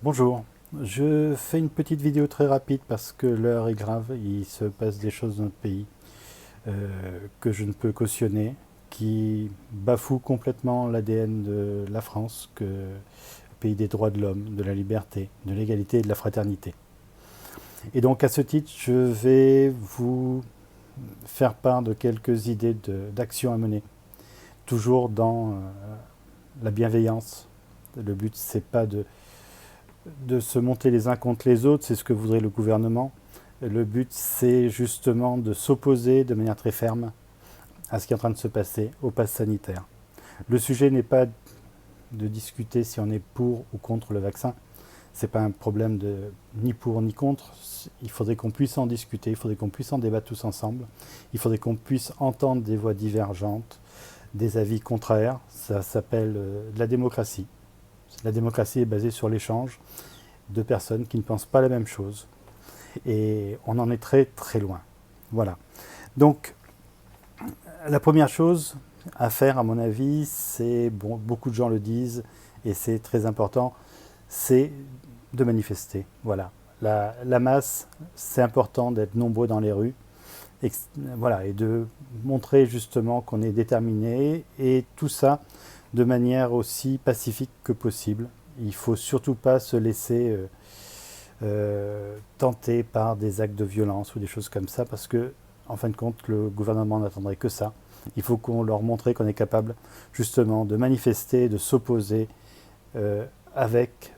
Bonjour, je fais une petite vidéo très rapide parce que l'heure est grave, il se passe des choses dans notre pays que je ne peux cautionner, qui bafouent complètement l'ADN de la France, que le pays des droits de l'homme, de la liberté, de l'égalité et de la fraternité. Et donc à ce titre, je vais vous faire part de quelques idées d'actions à mener, toujours dans la bienveillance. Le but, c'est pas de se monter les uns contre les autres, c'est ce que voudrait le gouvernement. Le but, c'est justement de s'opposer de manière très ferme à ce qui est en train de se passer au pass sanitaire. Le sujet n'est pas de discuter si on est pour ou contre le vaccin. Ce n'est pas un problème de ni pour ni contre. Il faudrait qu'on puisse en discuter, il faudrait qu'on puisse en débattre tous ensemble. Il faudrait qu'on puisse entendre des voix divergentes, des avis contraires. Ça s'appelle la démocratie. La démocratie est basée sur l'échange de personnes qui ne pensent pas la même chose. Et on en est très très loin. Voilà. Donc, la première chose à faire, à mon avis, c'est, bon, beaucoup de gens le disent, et c'est très important, c'est de manifester. Voilà. La masse, c'est important d'être nombreux dans les rues, et, voilà, et de montrer justement qu'on est déterminé, et tout ça de manière aussi pacifique que possible. Il ne faut surtout pas se laisser tenter par des actes de violence ou des choses comme ça, parce que, en fin de compte, le gouvernement n'attendrait que ça. Il faut qu'on leur montre qu'on est capable, justement, de manifester, de s'opposer avec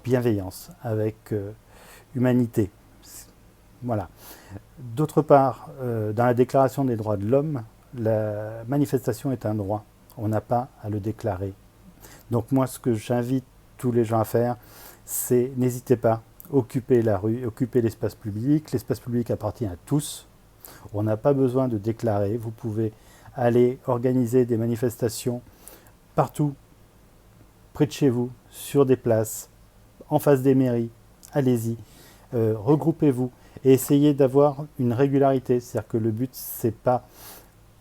bienveillance, avec humanité. Voilà. D'autre part, dans la Déclaration des droits de l'homme, la manifestation est un droit. On n'a pas à le déclarer. Donc moi, ce que j'invite tous les gens à faire, c'est n'hésitez pas, occupez la rue, occupez l'espace public. L'espace public appartient à tous. On n'a pas besoin de déclarer. Vous pouvez aller organiser des manifestations partout, près de chez vous, sur des places, en face des mairies. Allez-y, regroupez-vous et essayez d'avoir une régularité. C'est-à-dire que le but, c'est pas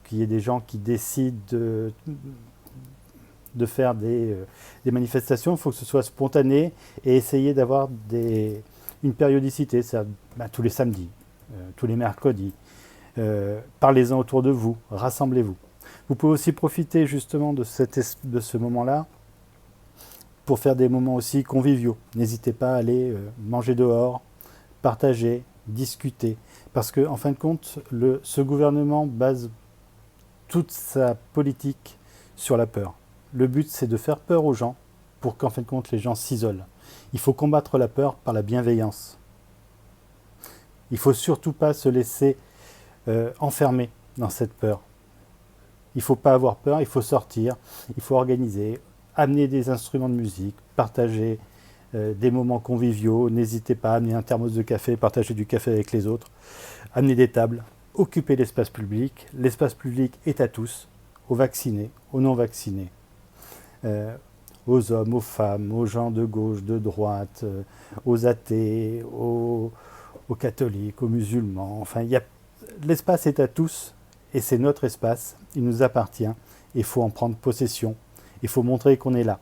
qu'il y ait des gens qui décident de faire des manifestations. Il faut que ce soit spontané et essayer d'avoir une périodicité, c'est-à-dire tous les samedis, tous les mercredis. Parlez-en autour de vous, rassemblez-vous. Vous pouvez aussi profiter justement de ce moment-là pour faire des moments aussi conviviaux. N'hésitez pas à aller manger dehors, partager, discuter. Parce que, en fin de compte, ce gouvernement base toute sa politique sur la peur. Le but, c'est de faire peur aux gens pour qu'en fin de compte, les gens s'isolent. Il faut combattre la peur par la bienveillance. Il ne faut surtout pas se laisser enfermer dans cette peur. Il ne faut pas avoir peur, il faut sortir, il faut organiser, amener des instruments de musique, partager des moments conviviaux. N'hésitez pas à amener un thermos de café, partager du café avec les autres, amener des tables, occuper l'espace public. L'espace public est à tous, aux vaccinés, aux non-vaccinés, aux hommes, aux femmes, aux gens de gauche, de droite, aux athées, aux catholiques, aux musulmans. Enfin, l'espace est à tous et c'est notre espace, il nous appartient. Il faut en prendre possession, il faut montrer qu'on est là.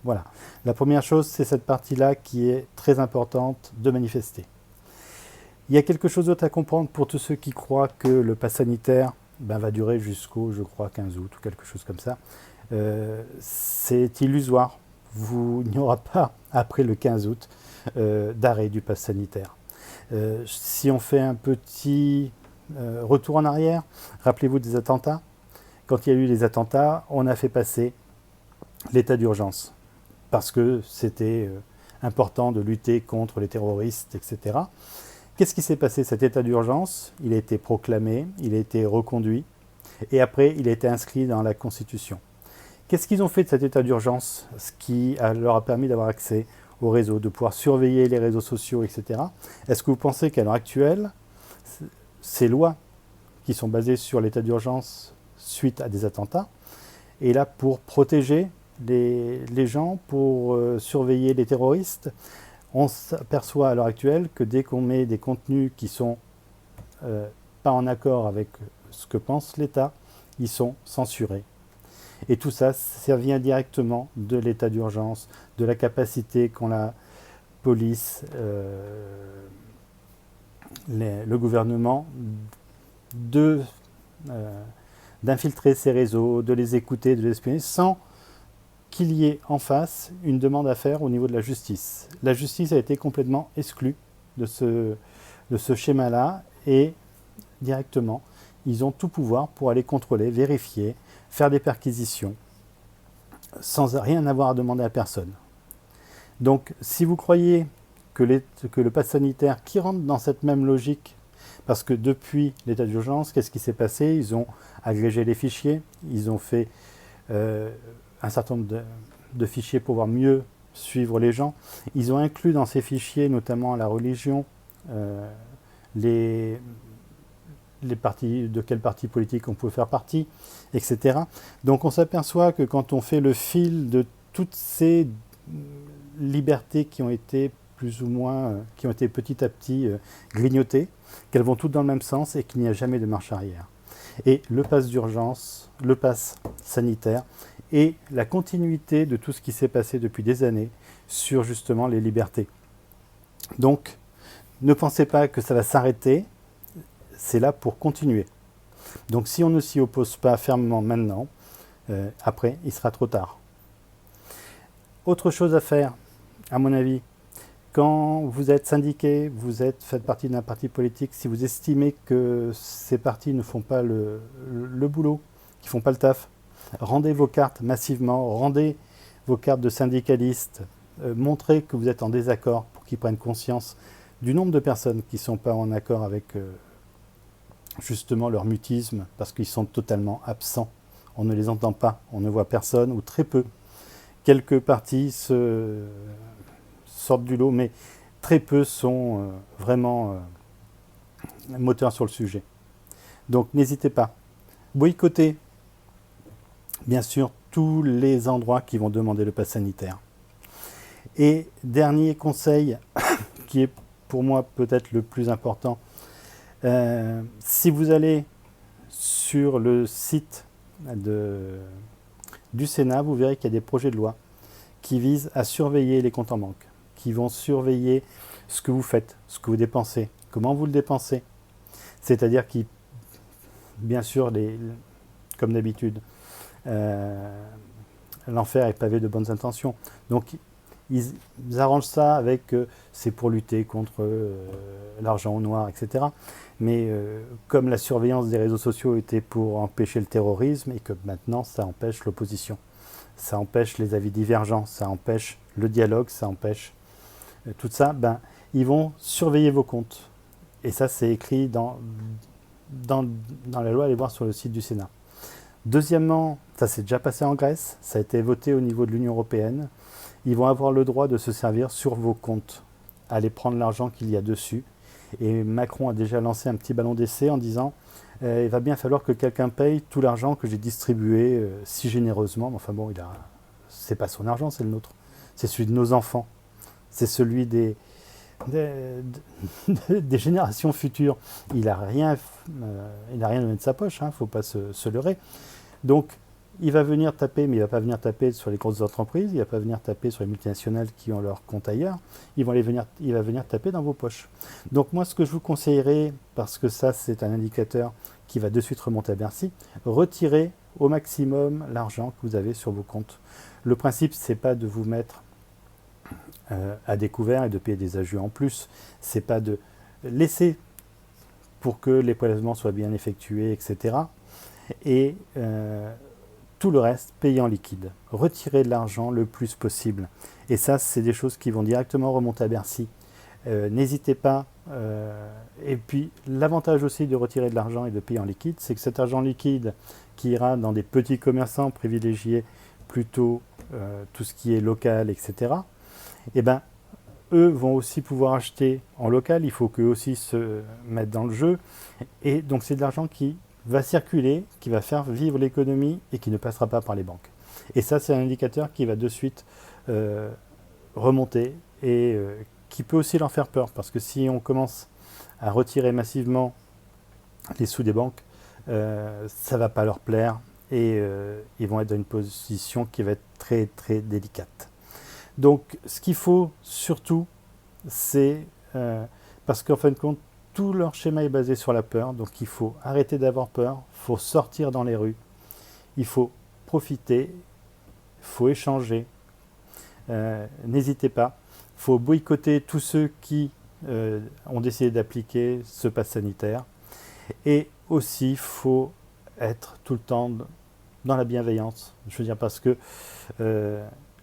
Voilà. La première chose, c'est cette partie-là qui est très importante de manifester. Il y a quelque chose d'autre à comprendre pour tous ceux qui croient que le pass sanitaire va durer jusqu'au, je crois, 15 août ou quelque chose comme ça. C'est illusoire. Il n'y aura pas, après le 15 août, d'arrêt du pass sanitaire. Si on fait un petit retour en arrière, rappelez-vous des attentats. Quand il y a eu les attentats, on a fait passer l'état d'urgence parce que c'était important de lutter contre les terroristes, etc. Qu'est-ce qui s'est passé? Cet état d'urgence, il a été proclamé, il a été reconduit, et après, il a été inscrit dans la Constitution. Qu'est-ce qu'ils ont fait de cet état d'urgence? Ce qui leur a permis d'avoir accès au réseau, de pouvoir surveiller les réseaux sociaux, etc. Est-ce que vous pensez qu'à l'heure actuelle, ces lois qui sont basées sur l'état d'urgence suite à des attentats est là pour protéger les gens, pour surveiller les terroristes? On s'aperçoit à l'heure actuelle que dès qu'on met des contenus qui sont pas en accord avec ce que pense l'État, ils sont censurés. Et tout ça, ça vient directement de l'état d'urgence, de la capacité qu'ont police, le gouvernement d'infiltrer ces réseaux, de les écouter, de les espionner, sans qu'il y ait en face une demande à faire au niveau de la justice. La justice a été complètement exclue de ce schéma-là et directement, ils ont tout pouvoir pour aller contrôler, vérifier, faire des perquisitions, sans rien avoir à demander à personne. Donc, si vous croyez que le pass sanitaire, qui rentre dans cette même logique, parce que depuis l'état d'urgence, qu'est-ce qui s'est passé? Ils ont agrégé les fichiers, ils ont fait un certain nombre de fichiers pour pouvoir mieux suivre les gens. Ils ont inclus dans ces fichiers, notamment la religion, les partis, de quel parti politique on pouvait faire partie, etc. Donc on s'aperçoit que quand on fait le fil de toutes ces libertés qui ont été plus ou moins, qui ont été petit à petit grignotées, qu'elles vont toutes dans le même sens et qu'il n'y a jamais de marche arrière. Et le pass d'urgence, le pass sanitaire et la continuité de tout ce qui s'est passé depuis des années sur justement les libertés. Donc, ne pensez pas que ça va s'arrêter, c'est là pour continuer. Donc si on ne s'y oppose pas fermement maintenant, après, il sera trop tard. Autre chose à faire, à mon avis, quand vous êtes syndiqué, faites partie d'un parti politique, si vous estimez que ces partis ne font pas le boulot, qu'ils ne font pas le taf, rendez vos cartes massivement, rendez vos cartes de syndicalistes, montrez que vous êtes en désaccord pour qu'ils prennent conscience du nombre de personnes qui ne sont pas en accord avec justement leur mutisme, parce qu'ils sont totalement absents. On ne les entend pas, on ne voit personne ou très peu. Quelques partis sortent du lot, mais très peu sont vraiment moteurs sur le sujet. Donc n'hésitez pas. Boycottez, bien sûr, tous les endroits qui vont demander le pass sanitaire. Et dernier conseil, qui est pour moi peut-être le plus important, si vous allez sur le site du Sénat, vous verrez qu'il y a des projets de loi qui visent à surveiller les comptes en banque, qui vont surveiller ce que vous faites, ce que vous dépensez, comment vous le dépensez. C'est-à-dire qui, bien sûr, comme d'habitude, l'enfer est pavé de bonnes intentions. Donc, ils arrangent ça avec c'est pour lutter contre l'argent au noir, etc. Mais comme la surveillance des réseaux sociaux était pour empêcher le terrorisme et que maintenant ça empêche l'opposition, ça empêche les avis divergents, ça empêche le dialogue, ça empêche tout ça, ils vont surveiller vos comptes. Et ça, c'est écrit dans la loi, allez voir sur le site du Sénat. Deuxièmement, ça s'est déjà passé en Grèce, ça a été voté au niveau de l'Union européenne. Ils vont avoir le droit de se servir sur vos comptes, aller prendre l'argent qu'il y a dessus. Et Macron a déjà lancé un petit ballon d'essai en disant il va bien falloir que quelqu'un paye tout l'argent que j'ai distribué si généreusement. Enfin bon, c'est pas son argent, c'est le nôtre. C'est celui de nos enfants. C'est celui des générations futures. Il n'a rien donné de sa poche, faut pas se leurrer. Donc, il va venir taper, mais il ne va pas venir taper sur les grosses entreprises, il ne va pas venir taper sur les multinationales qui ont leur compte ailleurs, il va venir taper dans vos poches. Donc moi, ce que je vous conseillerais, parce que ça, c'est un indicateur qui va de suite remonter à Bercy, retirez au maximum l'argent que vous avez sur vos comptes. Le principe, ce n'est pas de vous mettre à découvert et de payer des ajus en plus, c'est pas de laisser pour que les prélèvements soient bien effectués, etc. Et tout le reste, payer en liquide. Retirer de l'argent le plus possible. Et ça, c'est des choses qui vont directement remonter à Bercy. N'hésitez pas. Et puis, l'avantage aussi de retirer de l'argent et de payer en liquide, c'est que cet argent liquide qui ira dans des petits commerçants privilégiés plutôt tout ce qui est local, etc., eux vont aussi pouvoir acheter en local. Il faut qu'eux aussi se mettent dans le jeu. Et donc, c'est de l'argent qui va circuler, qui va faire vivre l'économie et qui ne passera pas par les banques. Et ça, c'est un indicateur qui va de suite remonter et qui peut aussi leur faire peur, parce que si on commence à retirer massivement les sous des banques, ça ne va pas leur plaire et ils vont être dans une position qui va être très très délicate. Donc ce qu'il faut surtout, c'est parce qu'en fin de compte, tout leur schéma est basé sur la peur. Donc il faut arrêter d'avoir peur, il faut sortir dans les rues, il faut profiter, il faut échanger. N'hésitez pas, il faut boycotter tous ceux qui ont décidé d'appliquer ce pass sanitaire. Et aussi, il faut être tout le temps dans la bienveillance. Je veux dire, parce que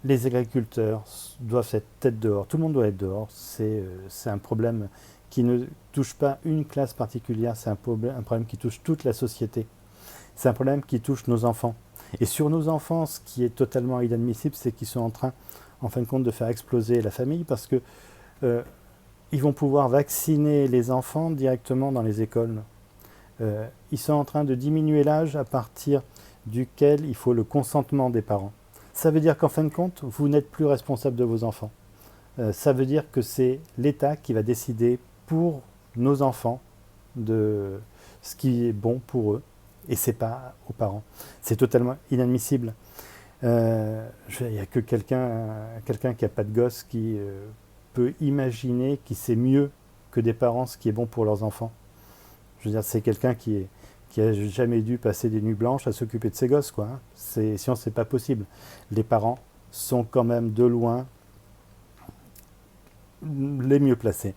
les agriculteurs doivent être tête dehors. Tout le monde doit être dehors. C'est un problème qui ne touche pas une classe particulière. C'est un problème qui touche toute la société. C'est un problème qui touche nos enfants. Et sur nos enfants, ce qui est totalement inadmissible, c'est qu'ils sont en train, en fin de compte, de faire exploser la famille parce que ils vont pouvoir vacciner les enfants directement dans les écoles. Ils sont en train de diminuer l'âge à partir duquel il faut le consentement des parents. Ça veut dire qu'en fin de compte, vous n'êtes plus responsable de vos enfants. Ça veut dire que c'est l'État qui va décider pour nos enfants de ce qui est bon pour eux, et c'est pas aux parents. C'est totalement inadmissible. Il n'y a que quelqu'un qui n'a pas de gosse qui peut imaginer qu'il sait mieux que des parents ce qui est bon pour leurs enfants. Je veux dire, c'est quelqu'un qui a jamais dû passer des nuits blanches à s'occuper de ses gosses, quoi. Sinon, c'est pas possible. Les parents sont quand même de loin les mieux placés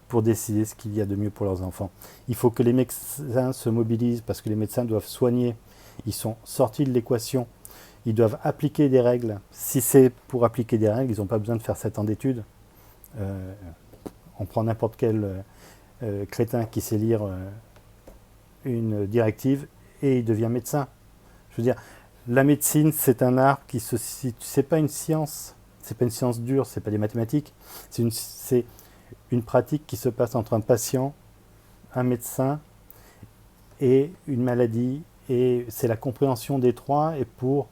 pour décider ce qu'il y a de mieux pour leurs enfants. Il faut que les médecins se mobilisent parce que les médecins doivent soigner. Ils sont sortis de l'équation. Ils doivent appliquer des règles. Si c'est pour appliquer des règles, ils n'ont pas besoin de faire 7 ans d'études. On prend n'importe quel crétin qui sait lire une directive et il devient médecin. Je veux dire, la médecine, c'est un art qui se situe. C'est pas une science. C'est pas une science dure. C'est pas des mathématiques. C'est une pratique qui se passe entre un patient, un médecin et une maladie. Et c'est la compréhension des trois et pour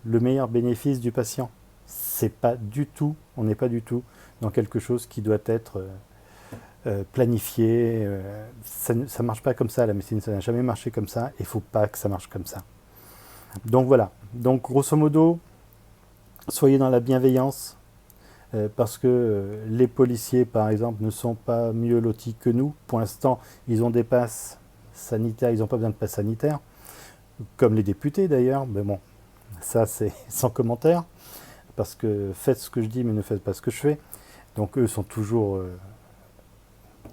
le meilleur bénéfice du patient. C'est pas du tout. On n'est pas du tout dans quelque chose qui doit être planifié. Ça ne marche pas comme ça, la médecine, ça n'a jamais marché comme ça, et il ne faut pas que ça marche comme ça. Donc voilà, donc grosso modo, soyez dans la bienveillance, parce que les policiers, par exemple, ne sont pas mieux lotis que nous. Pour l'instant, ils ont des passes sanitaires, ils n'ont pas besoin de passes sanitaires, comme les députés d'ailleurs, mais bon, ça c'est sans commentaire, parce que faites ce que je dis, mais ne faites pas ce que je fais. Donc eux sont toujours...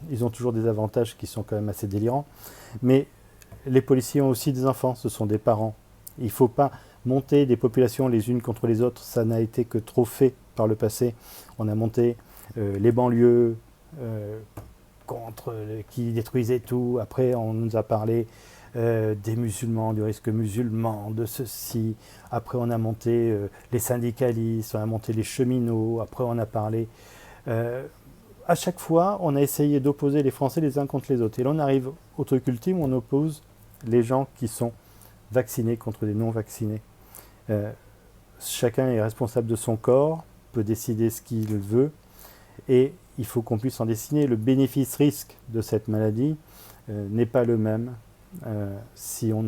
ils ont toujours des avantages qui sont quand même assez délirants. Mais les policiers ont aussi des enfants, ce sont des parents. Il ne faut pas monter des populations les unes contre les autres, ça n'a été que trop fait par le passé. On a monté les banlieues qui détruisaient tout. Après, on nous a parlé des musulmans, du risque musulman, de ceci. Après, on a monté les syndicalistes, on a monté les cheminots. Après, on a parlé... à chaque fois, on a essayé d'opposer les Français les uns contre les autres. Et là, on arrive au truc ultime où on oppose les gens qui sont vaccinés contre les non-vaccinés. Chacun est responsable de son corps, peut décider ce qu'il veut, et il faut qu'on puisse en dessiner. Le bénéfice-risque de cette maladie n'est pas le même si on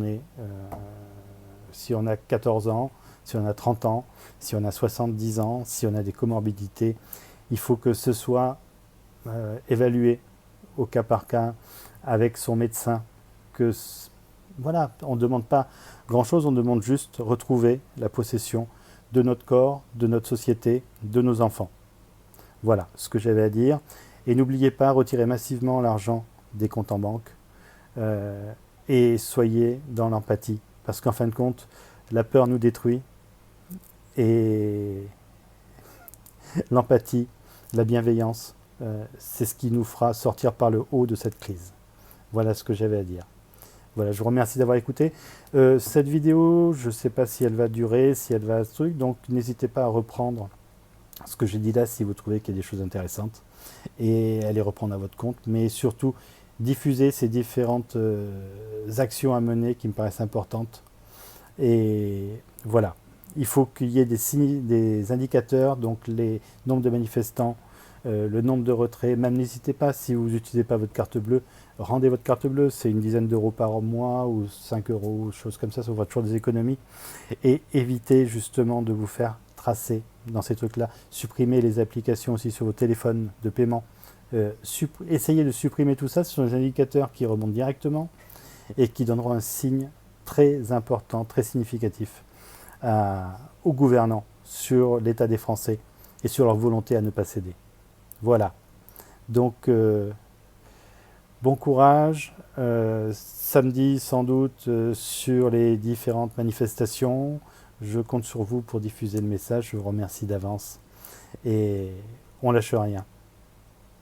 a 14 ans, si on a 30 ans, si on a 70 ans, si on a des comorbidités. Il faut que ce soit évalué au cas par cas avec son médecin. Voilà, on ne demande pas grand-chose, on demande juste retrouver la possession de notre corps, de notre société, de nos enfants. Voilà ce que j'avais à dire. Et n'oubliez pas, retirez massivement l'argent des comptes en banque et soyez dans l'empathie. Parce qu'en fin de compte, la peur nous détruit et l'empathie, la bienveillance, c'est ce qui nous fera sortir par le haut de cette crise. Voilà ce que j'avais à dire. Voilà, je vous remercie d'avoir écouté. Cette vidéo, je ne sais pas si elle va durer, si elle va ce truc, donc n'hésitez pas à reprendre ce que j'ai dit là si vous trouvez qu'il y a des choses intéressantes et à les reprendre à votre compte, mais surtout diffuser ces différentes actions à mener qui me paraissent importantes. Et voilà, il faut qu'il y ait des indicateurs, donc les nombres de manifestants, le nombre de retraits. Même n'hésitez pas, si vous n'utilisez pas votre carte bleue, rendez votre carte bleue, c'est une dizaine d'euros par mois ou 5 euros, choses comme ça vous fera toujours des économies. Et évitez justement de vous faire tracer dans ces trucs-là. Supprimez les applications aussi sur vos téléphones de paiement. Essayez de supprimer tout ça. Ce sont des indicateurs qui remontent directement et qui donneront un signe très important, très significatif aux gouvernants sur l'état des Français et sur leur volonté à ne pas céder. Voilà. Donc, bon courage. Samedi, sans doute, sur les différentes manifestations. Je compte sur vous pour diffuser le message. Je vous remercie d'avance. Et on lâche rien.